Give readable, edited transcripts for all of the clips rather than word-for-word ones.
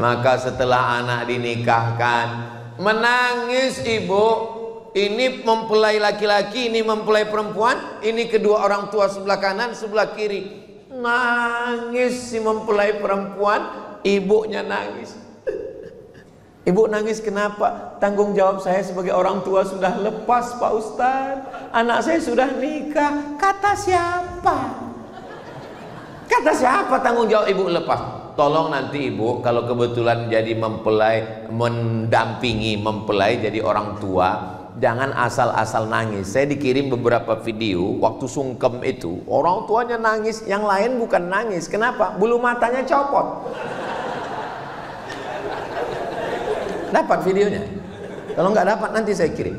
Maka setelah anak dinikahkan, menangis ibu. Ini mempelai laki-laki, ini mempelai perempuan, ini kedua orang tua sebelah kanan, sebelah kiri. Nangis si mempelai perempuan, ibunya nangis. Ibu nangis kenapa? Tanggung jawab saya sebagai orang tua sudah lepas Pak Ustadz. Anak saya sudah nikah. Kata siapa? Kata siapa tanggung jawab ibu lepas? Tolong nanti ibu kalau kebetulan jadi mempelai, mendampingi mempelai jadi orang tua, jangan asal-asal nangis. Saya dikirim beberapa video waktu sungkem itu, orang tuanya nangis, yang lain bukan nangis. Kenapa? Bulu matanya copot. Dapat videonya? Kalau nggak dapat nanti saya kirim.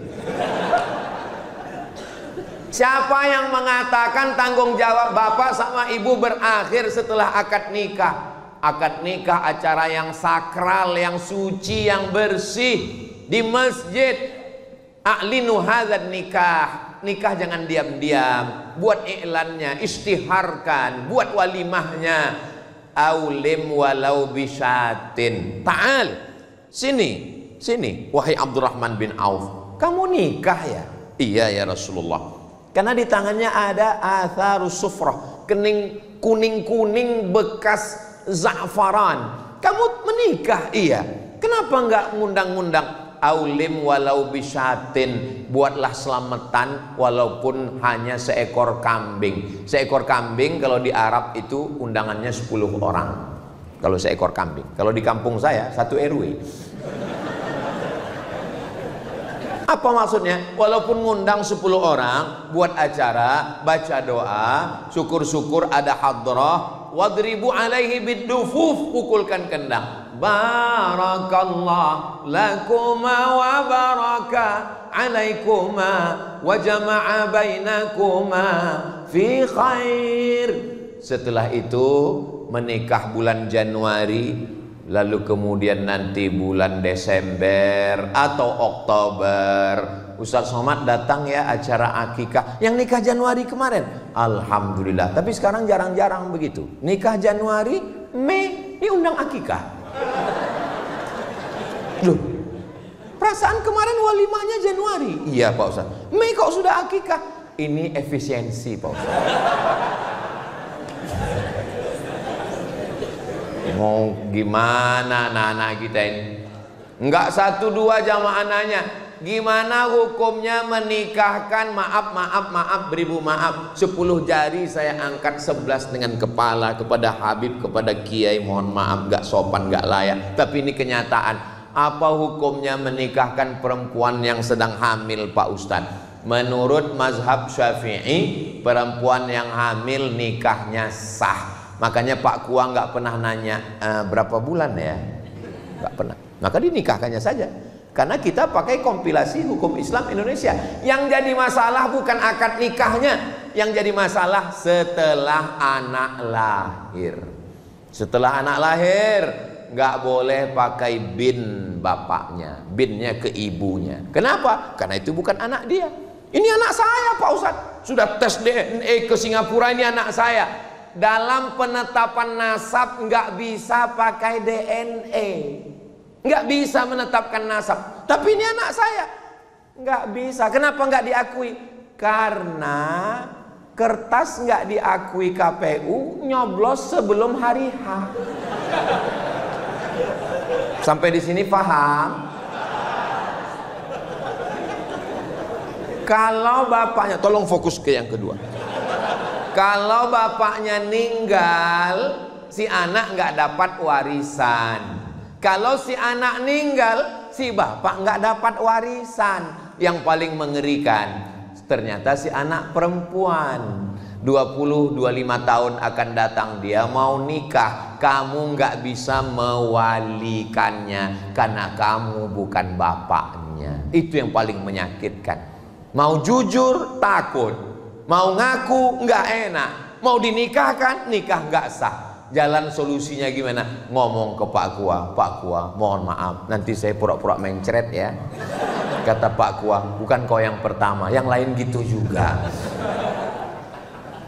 Siapa yang mengatakan tanggung jawab bapak sama ibu berakhir setelah akad nikah? Akad nikah acara yang sakral, yang suci, yang bersih di masjid. A'linu hadzal nikah. Nikah jangan diam-diam. Buat iklannya, istiharkan, buat walimahnya. Aulim walau bisyatin. Ta'al. Sini, wahai Abdurrahman bin Auf. Kamu nikah ya? Iya ya Rasulullah. Karena di tangannya ada atharus sufrah, kuning-kuning bekas za'faran. Kamu menikah? Iya. Kenapa enggak ngundang-ngundang? Aulim walau bisyatin, buatlah selamatan walaupun hanya seekor kambing. Seekor kambing kalau di Arab itu undangannya 10 orang. Kalau seekor kambing. Kalau di kampung saya 1 RW. Apa maksudnya? Walaupun ngundang 10 orang, buat acara, baca doa, syukur-syukur ada hadrah, wadribu alaihi bidufuf, pukulkan kendang. Barakallah lakuma wa baraka alaikuma wa jama'a bainakuma fi khair. Setelah itu menikah bulan Januari, lalu kemudian nanti bulan Desember atau Oktober, Ustadz Somad datang ya acara akikah. Yang nikah Januari kemarin, alhamdulillah. Tapi sekarang jarang-jarang begitu. Nikah Januari, Mei diundang akikah. Loh, perasaan kemarin walimahnya Januari. Iya Pak Ustadz. Mei kok sudah akikah? Ini efisiensi Pak Ustadz. Mau gimana anak-anak kita ini? Enggak 1-2 jamaah nanya, gimana hukumnya menikahkan, maaf beribu maaf, 10 jari saya angkat 11 dengan kepala kepada Habib, kepada Kiai, mohon maaf gak sopan, gak layak. Tapi ini kenyataan. Apa hukumnya menikahkan perempuan yang sedang hamil Pak Ustadz? Menurut mazhab Syafi'i, perempuan yang hamil nikahnya sah. Makanya Pak Kua nggak pernah nanya berapa bulan ya, nggak pernah. Maka dinikahkannya saja. Karena kita pakai kompilasi hukum Islam Indonesia. Yang jadi masalah bukan akad nikahnya, yang jadi masalah setelah anak lahir. Setelah anak lahir nggak boleh pakai bin bapaknya, binnya ke ibunya. Kenapa? Karena itu bukan anak dia. Ini anak saya Pak Ustadz. Sudah tes DNA ke Singapura, ini anak saya. Dalam penetapan nasab nggak bisa pakai DNA, nggak bisa menetapkan nasab. Tapi ini anak saya, nggak bisa. Kenapa nggak diakui? Karena kertas nggak diakui KPU, nyoblos sebelum hari H. Sampai di sini paham? Kalau bapaknya, tolong fokus ke yang kedua. Kalau bapaknya meninggal, si anak nggak dapat warisan. Kalau si anak meninggal, si bapak nggak dapat warisan. Yang paling mengerikan, ternyata si anak perempuan 20-25 tahun akan datang, dia mau nikah, kamu nggak bisa mewalikannya karena kamu bukan bapaknya. Itu yang paling menyakitkan. Mau jujur takut, mau ngaku nggak enak, mau dinikahkan nikah nggak sah. Jalan solusinya gimana? Ngomong ke Pak Kua, Pak Kua mohon maaf, nanti saya pura-pura mencret ya. Kata Pak Kua, bukan kau yang pertama, yang lain gitu juga.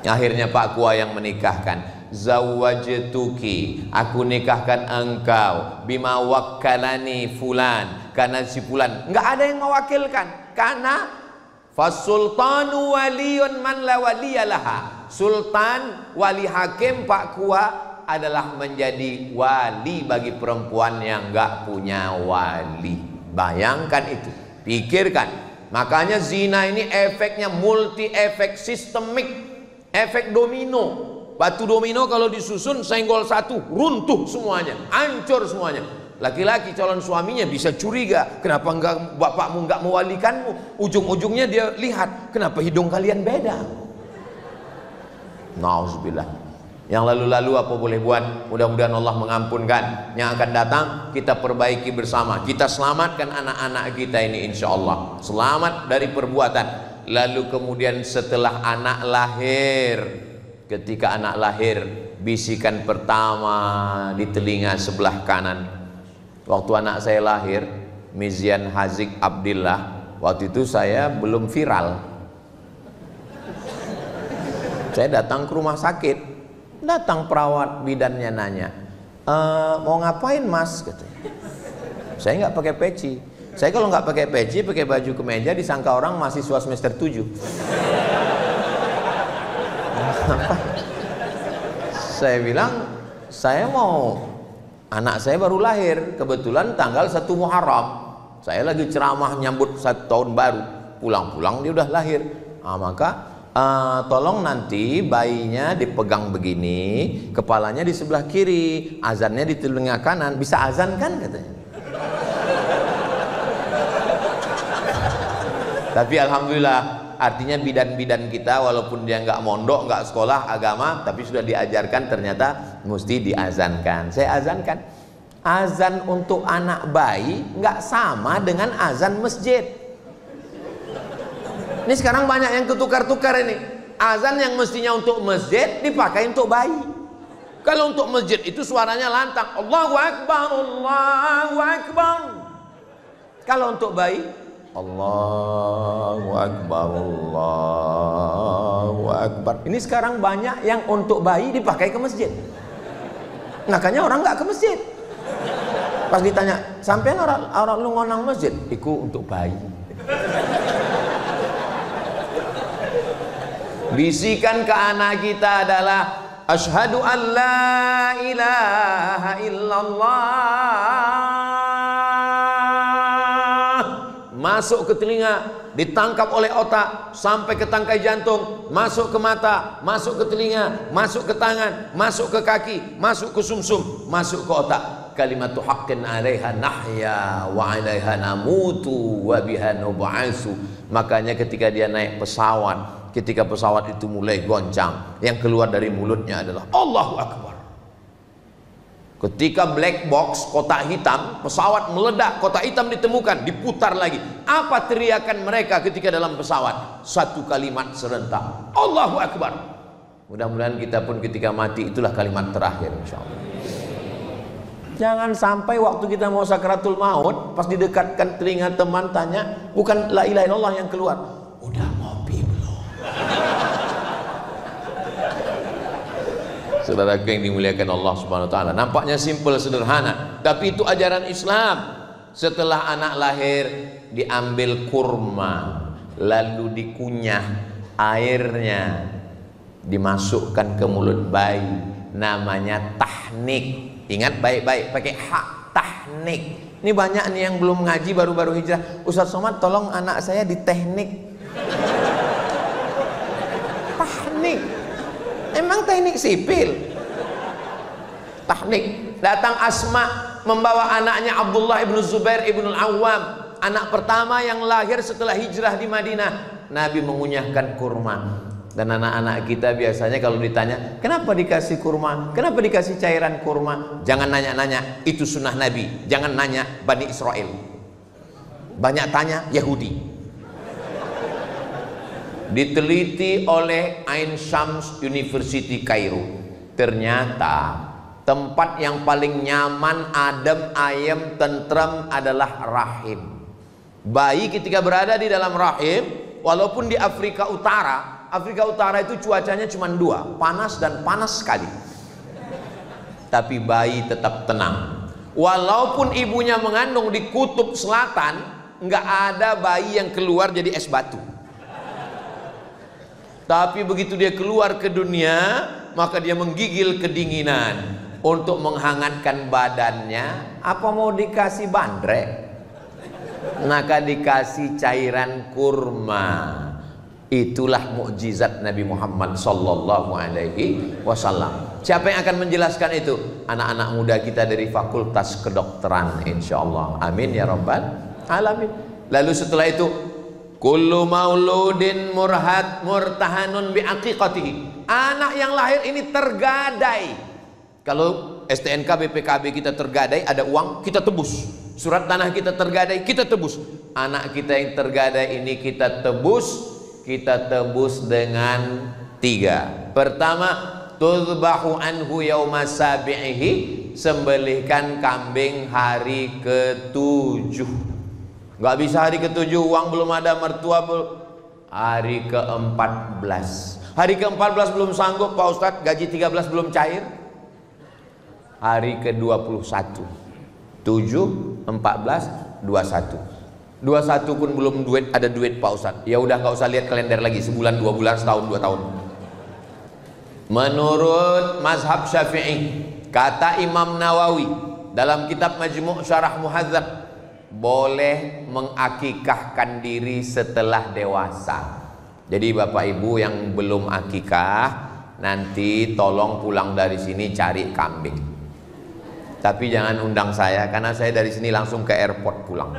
Akhirnya Pak Kua yang menikahkan. zawwajtuki, aku nikahkan engkau, bima wakkalani fulan, karena si fulan. Enggak ada yang mewakilkan, karena fasultanu waliyun man la waliyalaha. Sultan, wali hakim, Pak Kua adalah menjadi wali bagi perempuan yang enggak punya wali. Bayangkan itu, pikirkan. Makanya zina ini efeknya multi efek, sistemik, efek domino. Batu domino kalau disusun senggol satu, runtuh semuanya, hancur semuanya. Laki-laki calon suaminya bisa curiga, kenapa enggak bapakmu enggak mewalikanmu? Ujung-ujungnya dia lihat, kenapa hidung kalian beda? Nauzubillah. Yang lalu-lalu apa boleh buat, mudah-mudahan Allah mengampunkan. Yang akan datang kita perbaiki bersama, kita selamatkan anak-anak kita ini, insya Allah selamat dari perbuatan. Lalu kemudian setelah anak lahir, ketika anak lahir, bisikan pertama di telinga sebelah kanan. Waktu anak saya lahir, Mizian Hazik Abdillah, waktu itu saya belum viral. Saya datang ke rumah sakit, datang perawat bidannya nanya, mau ngapain mas? Katanya. Saya nggak pakai peci. Saya kalau nggak pakai peci, pakai baju kemeja, disangka orang mahasiswa semester 7. Saya bilang, saya mau, anak saya baru lahir, kebetulan tanggal 1 Muharram. Saya lagi ceramah nyambut 1 tahun baru, pulang-pulang dia udah lahir. Maka tolong nanti bayinya dipegang begini, kepalanya di sebelah kiri, azannya di telinga kanan. Bisa azan kan katanya. Tapi alhamdulillah, artinya bidan-bidan kita walaupun dia nggak mondok, nggak sekolah agama, tapi sudah diajarkan ternyata mesti diazankan. Saya azankan. Azan untuk anak bayi nggak sama dengan azan masjid. Ini sekarang banyak yang ketukar-tukar ini. Azan yang mestinya untuk masjid dipakai untuk bayi. Kalau untuk masjid itu suaranya lantang, Allahu Akbar, Allahu Akbar. Kalau untuk bayi, Allahu Akbar, Allahu Akbar. Ini sekarang banyak yang untuk bayi dipakai ke masjid. Makanya orang nggak ke masjid. Pas ditanya, sampean orang lu ngonang masjid? Iku untuk bayi. Bisikan ke anak kita adalah asyhadu an la ilaha illallah. Masuk ke telinga, ditangkap oleh otak sampai ke tangkai jantung, masuk ke mata, masuk ke telinga, masuk ke tangan, masuk ke kaki, masuk ke sumsum, masuk ke otak. Kalimatu haqqin 'alaiha nahya wa 'alaiha namutu wa biha nub'atsu. Makanya ketika dia naik pesawat, ketika pesawat itu mulai goncang, yang keluar dari mulutnya adalah Allahu Akbar. Ketika black box, kotak hitam, pesawat meledak, kotak hitam ditemukan, diputar lagi. Apa teriakan mereka ketika dalam pesawat? Satu kalimat serentak, Allahu Akbar. Mudah-mudahan kita pun ketika mati itulah kalimat terakhir, insyaallah. Jangan sampai waktu kita mau sakaratul maut, pas didekatkan telinga teman tanya, bukan la ilaha illallah yang keluar, udah ngopi belum? Saudaraku yang dimuliakan Allah Subhanahu wa taala, nampaknya simpel sederhana, tapi itu ajaran Islam. Setelah anak lahir diambil kurma, lalu dikunyah airnya, dimasukkan ke mulut bayi, namanya tahnik. Ingat baik-baik, pakai hak, tahnik. Ini banyak nih yang belum ngaji, baru-baru hijrah. Ustaz Somad tolong anak saya di teknik. Tahnik. Emang teknik sipil? Tahnik. Datang Asma membawa anaknya Abdullah ibnu Zubair ibnu Al-Awwam, anak pertama yang lahir setelah hijrah di Madinah. Nabi mengunyahkan kurma. Dan anak-anak kita biasanya kalau ditanya, kenapa dikasih kurma? Kenapa dikasih cairan kurma? Jangan nanya-nanya, itu sunnah Nabi. Jangan nanya Bani Israel. Banyak tanya Yahudi. Diteliti oleh Ain Shams University Kairo. Ternyata tempat yang paling nyaman, adem, ayem, tentrem adalah rahim. Bayi ketika berada di dalam rahim, walaupun di Afrika Utara itu cuacanya cuma 2, panas dan panas sekali. tapi bayi tetap tenang. Walaupun ibunya mengandung di kutub selatan, nggak ada bayi yang keluar jadi es batu. Tapi begitu dia keluar ke dunia, maka dia menggigil kedinginan. Untuk menghangatkan badannya, apa mau dikasih bandrek? Maka dikasih cairan kurma. Itulah mukjizat Nabi Muhammad sallallahu alaihi wasallam. Siapa yang akan menjelaskan itu? Anak-anak muda kita dari Fakultas Kedokteran, insyaallah. Amin ya rabbal alamin. Lalu setelah itu, kullu mauludin murtahanun bi aqiqatihi. Anak yang lahir ini tergadai. Kalau STNK BPKB kita tergadai, ada uang, kita tebus. Surat tanah kita tergadai, kita tebus. Anak kita yang tergadai ini kita tebus dengan 3. Pertama, tuzbahu anhu yauma sabi'ihi, sembelihkan kambing hari ke-7. Nggak bisa hari ke-7, uang belum ada, mertua belum. Hari ke-14. Hari ke-14 belum sanggup Pak Ustadz, gaji 13 belum cair. Hari ke-21. 7, 14, 21. 21 pun belum ada duit Pak Ustadz. Ya udah nggak usah lihat kalender lagi, sebulan, 2 bulan, setahun, 2 tahun. Menurut mazhab Syafi'i, kata Imam Nawawi dalam kitab Majmu' Syarah Muhadzab, boleh mengakikahkan diri setelah dewasa. Jadi Bapak Ibu yang belum akikah, nanti tolong pulang dari sini cari kambing. Tapi jangan undang saya, karena saya dari sini langsung ke airport pulang.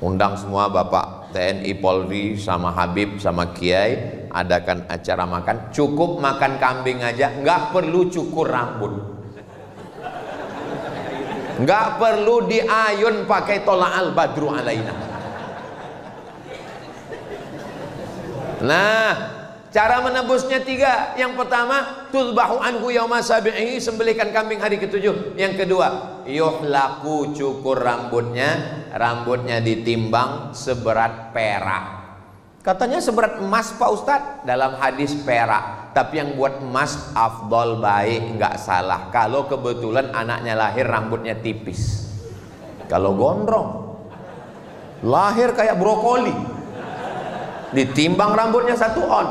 Undang semua Bapak TNI, Polri, sama Habib, sama Kiai, adakan acara makan. Cukup makan kambing aja, nggak perlu cukur rambut, nggak perlu diayun pakai tola'al badru alaina. Nah, cara menebusnya 3. Yang pertama, tuzbahu anhu yauma sabi'ihi, sembelihkan kambing hari ke-7. Yang kedua, yuhlaku, cukur rambutnya ditimbang seberat perak. Katanya seberat emas Pak Ustadz, dalam hadis perak. Tapi yang buat emas afdol, baik, nggak salah. Kalau kebetulan anaknya lahir rambutnya tipis. Kalau gondrong, lahir kayak brokoli, ditimbang rambutnya 1 on.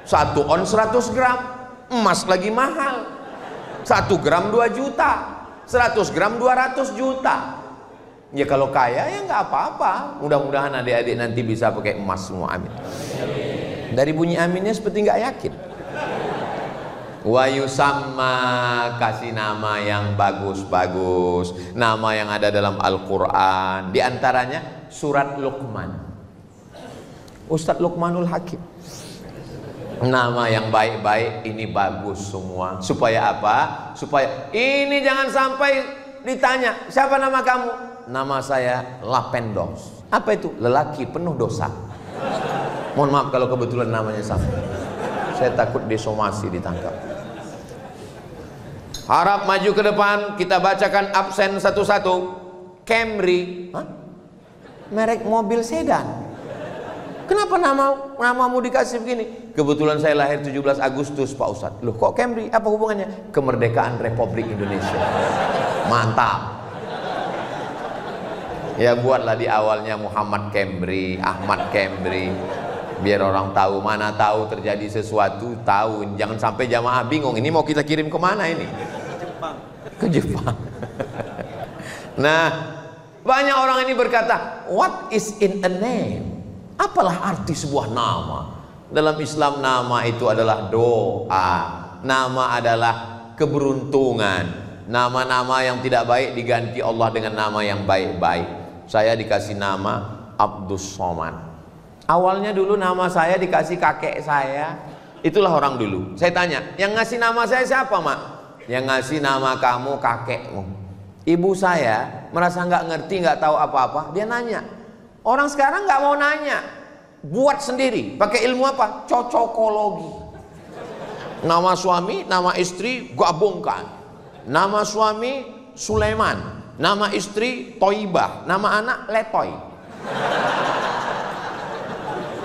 1 on 100 gram, emas lagi mahal. 1 gram 2 juta, 100 gram 200 juta. Ya kalau kaya ya nggak apa-apa. Mudah-mudahan adik-adik nanti bisa pakai emas semua, amin. Dari bunyi aminnya seperti nggak yakin. Wa yusamma, kasih nama yang bagus-bagus, nama yang ada dalam Al-Quran. Di antaranya surat Luqman, Ustadz Luqmanul Hakim. Nama yang baik-baik ini bagus semua. Supaya apa? Supaya ini jangan sampai ditanya, siapa nama kamu? Nama saya Lapendos. Apa itu? Lelaki penuh dosa. Mohon maaf kalau kebetulan namanya sama. Saya takut disomasi, ditangkap. Harap maju ke depan, kita bacakan absen satu-satu. Camry. Hah? Merek mobil sedan. Kenapa namamu dikasih begini? Kebetulan saya lahir 17 Agustus Pak Ustadz. Loh kok Camry? Apa hubungannya? Kemerdekaan Republik Indonesia. Mantap. Ya buatlah di awalnya Muhammad Camry, Ahmad Camry, biar orang tahu. Mana tahu terjadi sesuatu, tahu. Jangan sampai jamaah bingung, ini mau kita kirim kemana ini? Ke Jepang. Nah, banyak orang ini berkata, what is in a name? Apalah arti sebuah nama? Dalam Islam nama itu adalah doa. Nama adalah keberuntungan. Nama-nama yang tidak baik diganti Allah dengan nama yang baik-baik. Saya dikasih nama Abdus Somad. Awalnya dulu nama saya dikasih kakek saya. Itulah orang dulu. Saya tanya, yang ngasih nama saya siapa, Mak? Yang ngasih nama kamu kakekmu. Ibu saya merasa nggak ngerti, nggak tahu apa-apa. Dia nanya. Orang sekarang nggak mau nanya, buat sendiri. Pakai ilmu apa? Cocokologi. Nama suami, nama istri gabungkan. Nama suami Sulaiman, nama istri Toibah, nama anak Letoy.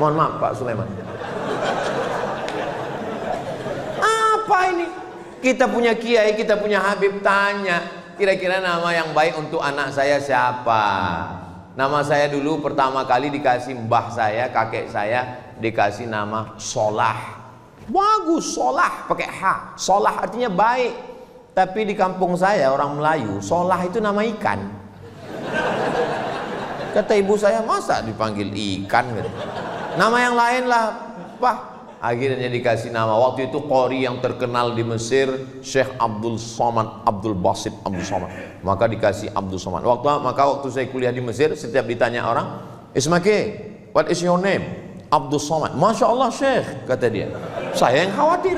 Mohon maaf Pak Sulaiman. Apa ini? Kita punya kiai, kita punya habib, tanya kira-kira nama yang baik untuk anak saya siapa. Nama saya dulu pertama kali dikasih mbah saya, kakek saya dikasih nama Solah. Bagus, Solah pakai H. Solah artinya baik. Tapi di kampung saya orang Melayu, Solah itu nama ikan. Kata ibu saya, masa dipanggil ikan gitu. Nama yang lain lah, Pak. Akhirnya dikasih nama. Waktu itu qori yang terkenal di Mesir, Syekh Abdul Somad, Abdul Basit Abdul Somad. Maka dikasih Abdul Somad. Maka waktu saya kuliah di Mesir, setiap ditanya orang, Ismake, what is your name? Abdul Somad. Masya Allah Syekh, kata dia. Saya yang khawatir,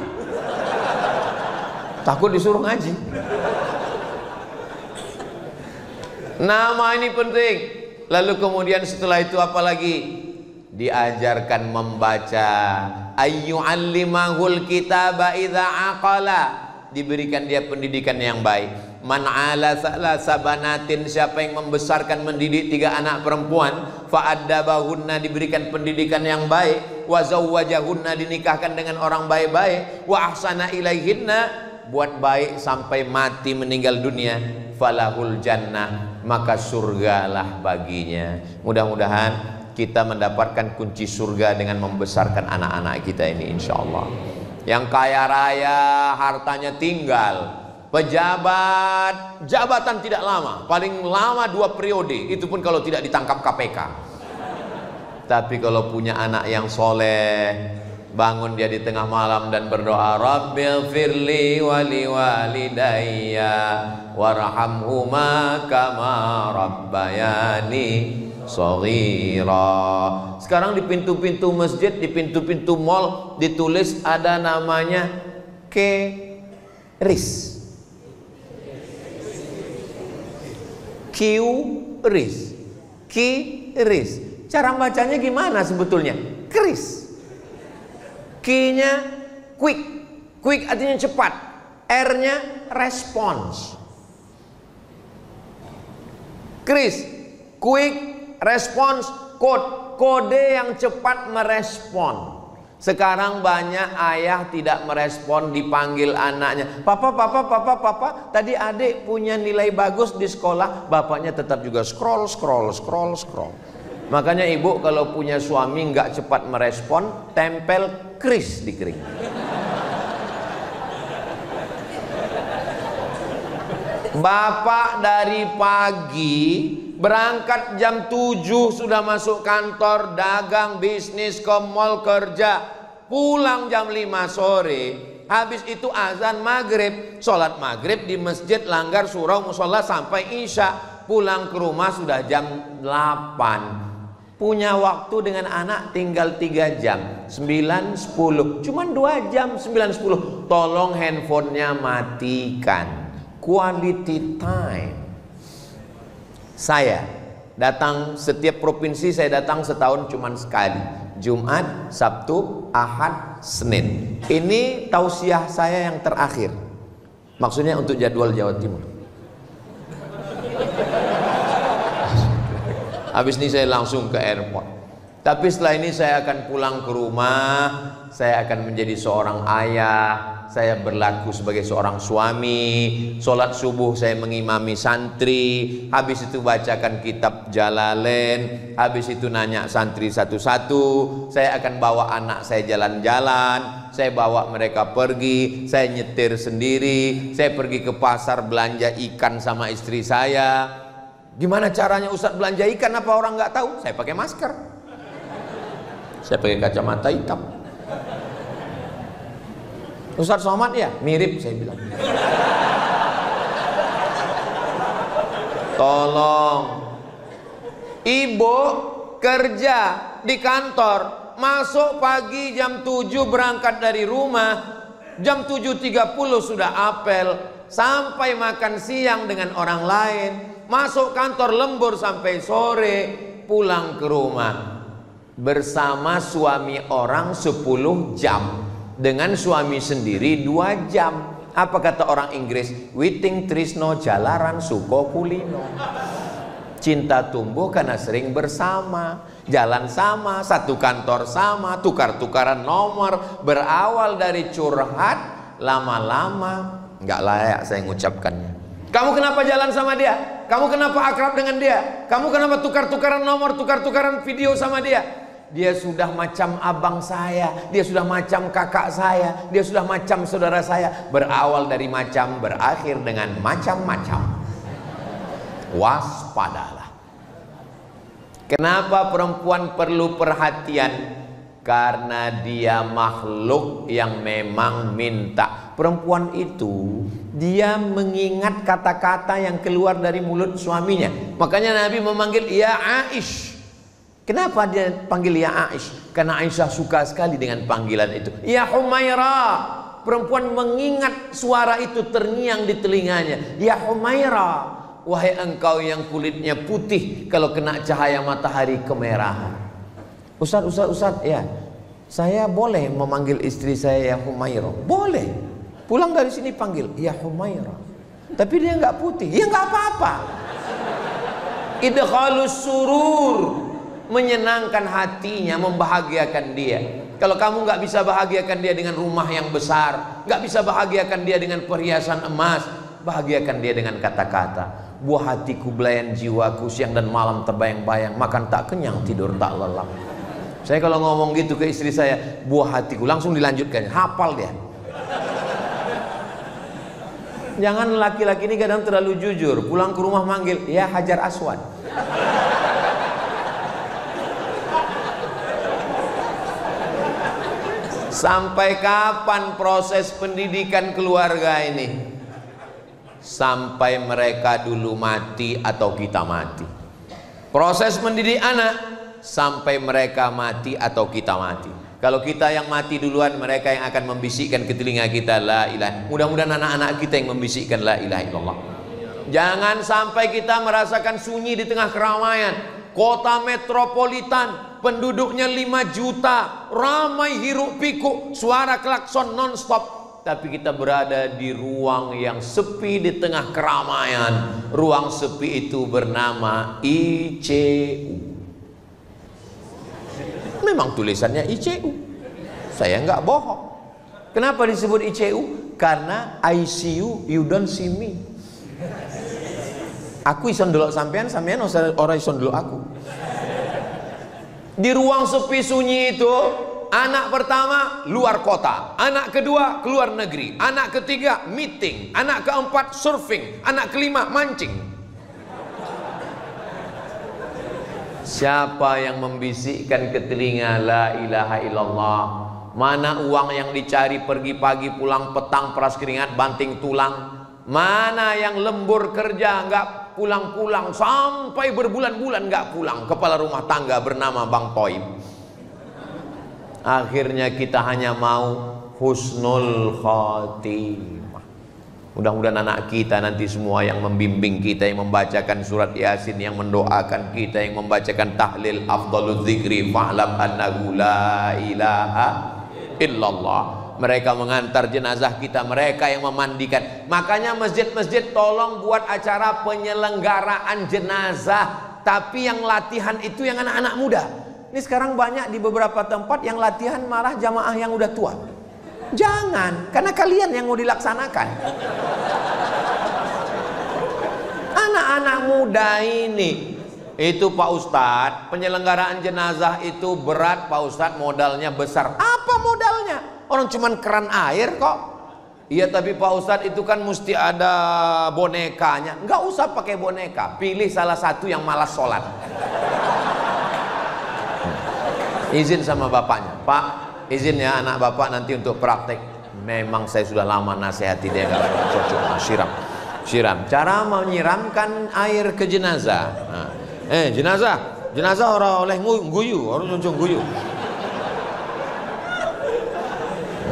takut disuruh ngaji. Nama ini penting. Lalu kemudian setelah itu apa lagi? Diajarkan membaca. Ayyu'allimahul kitaba idza aqala. Diberikan dia pendidikan yang baik. Man ala salasa banatin, siapa yang membesarkan mendidik 3 anak perempuan, fa'addabahunna, diberikan pendidikan yang baik, wa zawwajahunna, dinikahkan dengan orang baik-baik, wa ahsana ilaihinna, buat baik sampai mati meninggal dunia, falahul jannah, maka surgalah baginya. Mudah-mudahan kita mendapatkan kunci surga dengan membesarkan anak-anak kita ini, insyaallah. Yang kaya raya hartanya tinggal, pejabat jabatan tidak lama, paling lama 2 periode, itu pun kalau tidak ditangkap KPK. Tapi kalau punya anak yang soleh, bangun dia di tengah malam dan berdoa, Rabbil firli wali walidayya warhamhuma kama rabbayani shaghira. Sekarang di pintu-pintu masjid, di pintu-pintu mall ditulis ada namanya QRIS. QRIS. QRIS. Cara bacanya gimana sebetulnya? Kris. Q-nya quick. Quick artinya cepat. R-nya response. Kris. Quick response code. Kode yang cepat merespon. Sekarang banyak ayah tidak merespon, dipanggil anaknya, papa, tadi adik punya nilai bagus di sekolah, bapaknya tetap juga scroll. Makanya ibu kalau punya suami nggak cepat merespon, tempel kris di kering. Bapak dari pagi berangkat jam 7 sudah masuk kantor, dagang, bisnis, ke mall, kerja, pulang jam 5 sore. Habis itu azan maghrib, sholat maghrib di masjid, langgar surau musola sampai isya, pulang ke rumah sudah jam 8. Punya waktu dengan anak tinggal 3 jam, 9, 10, cuman 2 jam, 9, 10. Tolong handphonenya matikan. Quality time. Saya datang setiap provinsi, saya datang setahun cuman sekali, Jumat, Sabtu, Ahad, Senin. Ini tausiah saya yang terakhir, maksudnya untuk jadwal Jawa Timur. Habis ini saya langsung ke airport. Tapi setelah ini saya akan pulang ke rumah, saya akan menjadi seorang ayah, saya berlaku sebagai seorang suami, sholat subuh saya mengimami santri, habis itu bacakan kitab Jalalain, habis itu nanya santri satu-satu, saya akan bawa anak saya jalan-jalan, saya bawa mereka pergi, saya nyetir sendiri, saya pergi ke pasar belanja ikan sama istri saya. Gimana caranya Ustadz belanja ikan, apa orang nggak tahu? Saya pakai masker, saya pakai kacamata hitam. Ustadz Somad ya? Mirip, saya bilang. Tolong. Ibu kerja di kantor, masuk pagi jam 7 berangkat dari rumah, jam 7.30 sudah apel, sampai makan siang dengan orang lain, masuk kantor lembur sampai sore, pulang ke rumah. Bersama suami orang 10 jam, dengan suami sendiri 2 jam. Apa kata orang Inggris? Witing trisno jalaran suko kulino. Cinta tumbuh karena sering bersama, jalan sama, satu kantor sama, tukar-tukaran nomor, berawal dari curhat, lama-lama nggak layak saya mengucapkannya. Kamu kenapa jalan sama dia? Kamu kenapa akrab dengan dia? Kamu kenapa tukar-tukaran nomor, tukar-tukaran video sama dia? Dia sudah macam abang saya, dia sudah macam kakak saya, dia sudah macam saudara saya. Berawal dari macam, berakhir dengan macam-macam. Waspadalah. Kenapa perempuan perlu perhatian? Karena dia makhluk yang memang minta. Perempuan itu dia mengingat kata-kata yang keluar dari mulut suaminya. Makanya Nabi memanggil ya Aish. Kenapa dia panggil ya Aish? Karena Aisyah suka sekali dengan panggilan itu. Ya Humaira. Perempuan mengingat suara itu terngiang di telinganya. Ya Humaira, wahai engkau yang kulitnya putih, kalau kena cahaya matahari kemerahan. Ustaz, ya, saya boleh memanggil istri saya ya Humaira? Boleh. Pulang dari sini panggil ya Humaira. Tapi dia nggak putih, ya nggak apa-apa. Idkhalus surur, menyenangkan hatinya, membahagiakan dia. Kalau kamu nggak bisa bahagiakan dia dengan rumah yang besar, nggak bisa bahagiakan dia dengan perhiasan emas, bahagiakan dia dengan kata-kata. Buah hatiku, belayan jiwaku, siang dan malam terbayang-bayang, makan tak kenyang, tidur tak lelap. Saya kalau ngomong gitu ke istri saya, buah hatiku, langsung dilanjutkan, hafal dia. Jangan laki-laki ini kadang terlalu jujur, pulang ke rumah manggil, ya Hajar Aswad. Sampai kapan proses pendidikan keluarga ini? Sampai mereka dulu mati atau kita mati. Proses mendidik anak sampai mereka mati atau kita mati. Kalau kita yang mati duluan, mereka yang akan membisikkan ke telinga kita la ilaha. Mudah-mudahan anak-anak kita yang membisikkan la ilaha illallah. Jangan sampai kita merasakan sunyi di tengah keramaian. Kota metropolitan, penduduknya 5 juta, ramai hiruk pikuk, suara klakson non-stop. Tapi kita berada di ruang yang sepi di tengah keramaian. Ruang sepi itu bernama ICU. Memang tulisannya ICU, saya nggak bohong. Kenapa disebut ICU? Karena ICU, you don't see me. Aku ison delok sampean, sampean ora ison delok aku. Di ruang sepi sunyi itu, anak pertama luar kota, anak kedua keluar negeri, anak ketiga meeting, anak keempat surfing, anak kelima mancing. Siapa yang membisikkan ke telinga la ilaha illallah? Mana uang yang dicari pergi pagi pulang petang peras keringat banting tulang? Mana yang lembur kerja nggak pulang-pulang sampai berbulan-bulan nggak pulang, kepala rumah tangga bernama Bang Toib? Akhirnya kita hanya mau husnul khotimah. Mudah-mudahan anak kita nanti semua yang membimbing kita, yang membacakan surat Yasin, yang mendoakan kita, yang membacakan tahlil afdhalul dzikri fa'lam annahu la ilaha illallah. Mereka mengantar jenazah kita, mereka yang memandikan. Makanya masjid-masjid tolong buat acara penyelenggaraan jenazah, tapi yang latihan itu yang anak-anak muda. Ini sekarang banyak di beberapa tempat yang latihan malah jamaah yang udah tua. Jangan, karena kalian yang mau dilaksanakan. Anak-anak muda ini, itu Pak Ustadz, penyelenggaraan jenazah itu berat Pak Ustadz, modalnya besar. Apa modalnya? Orang cuman keran air kok. Iya tapi Pak Ustadz itu kan mesti ada bonekanya. Nggak usah pakai boneka, pilih salah satu yang malas sholat. Izin sama bapaknya, Pak, izin ya anak bapak nanti untuk praktek. Memang saya sudah lama nasihati dia nggak cocok. Siram. Cara menyiramkan air ke jenazah. Nah, jenazah orang oleh guyu, orang nyuncung guyu.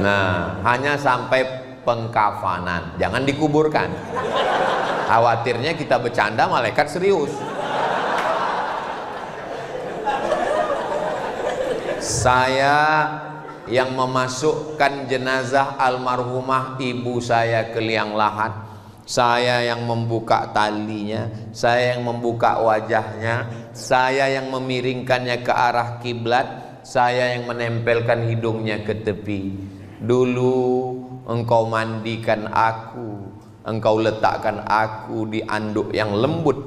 Nah, hanya sampai pengkafanan, jangan dikuburkan. Khawatirnya kita bercanda malaikat serius. Saya yang memasukkan jenazah almarhumah ibu saya ke liang lahat, saya yang membuka talinya, saya yang membuka wajahnya, saya yang memiringkannya ke arah kiblat, saya yang menempelkan hidungnya ke tepi. Dulu engkau mandikan aku, engkau letakkan aku di anduk yang lembut.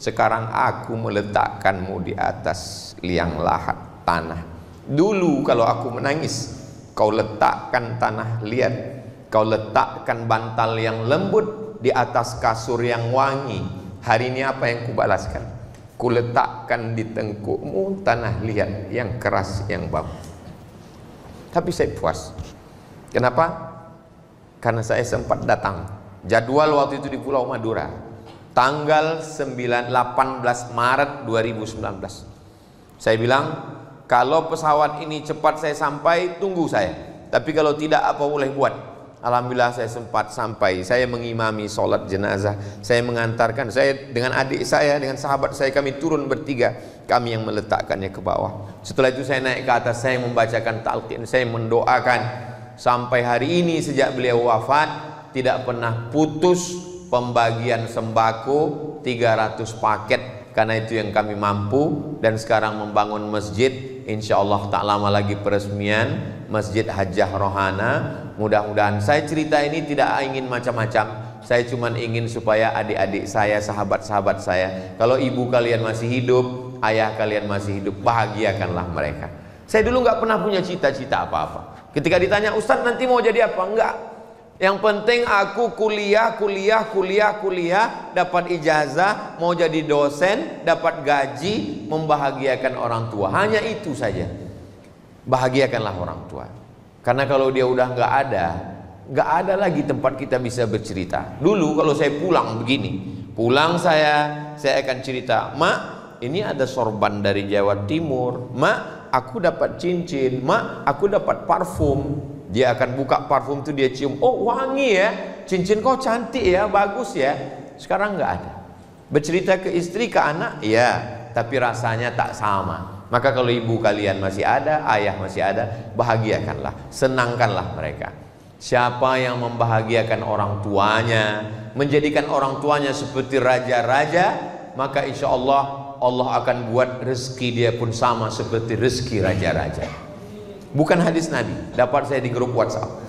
Sekarang aku meletakkanmu di atas liang lahat tanah. Dulu kalau aku menangis, kau letakkan tanah liat, kau letakkan bantal yang lembut di atas kasur yang wangi. Hari ini apa yang kubalaskan? Ku letakkan di tengkukmu tanah liat yang keras, yang bau. Tapi saya puas. Kenapa? Karena saya sempat datang. Jadwal waktu itu di Pulau Madura, tanggal 18 Maret 2019. Saya bilang, kalau pesawat ini cepat saya sampai, tunggu saya. Tapi kalau tidak, apa boleh buat? Alhamdulillah saya sempat sampai. Saya mengimami sholat jenazah. Saya mengantarkan, saya dengan adik saya, dengan sahabat saya, kami turun bertiga. Kami yang meletakkannya ke bawah. Setelah itu saya naik ke atas, saya membacakan talqin, saya mendoakan. Sampai hari ini sejak beliau wafat, tidak pernah putus pembagian sembako 300 paket. Karena itu yang kami mampu. Dan sekarang membangun masjid, insya Allah tak lama lagi peresmian Masjid Hajjah Rohana. Mudah-mudahan, saya cerita ini tidak ingin macam-macam. Saya cuma ingin supaya adik-adik saya, sahabat-sahabat saya, kalau ibu kalian masih hidup, ayah kalian masih hidup, bahagiakanlah mereka. Saya dulu nggak pernah punya cita-cita apa-apa. Ketika ditanya, Ustadz nanti mau jadi apa? Enggak. Yang penting aku kuliah, dapat ijazah, mau jadi dosen, dapat gaji, membahagiakan orang tua. Hanya itu saja. Bahagiakanlah orang tua. Karena kalau dia udah nggak ada lagi tempat kita bisa bercerita. Dulu kalau saya pulang begini, pulang saya akan cerita, Mak, ini ada sorban dari Jawa Timur. Mak, aku dapat cincin. Mak, aku dapat parfum. Dia akan buka parfum itu, dia cium, oh wangi ya, cincin kau cantik ya, bagus ya. Sekarang nggak ada. Bercerita ke istri, ke anak, ya, tapi rasanya tak sama. Maka kalau ibu kalian masih ada, ayah masih ada, bahagiakanlah, senangkanlah mereka. Siapa yang membahagiakan orang tuanya, menjadikan orang tuanya seperti raja-raja, maka insya Allah, Allah akan buat rezeki dia pun sama seperti rezeki raja-raja. Bukan hadis Nabi, dapat saya di grup WhatsApp.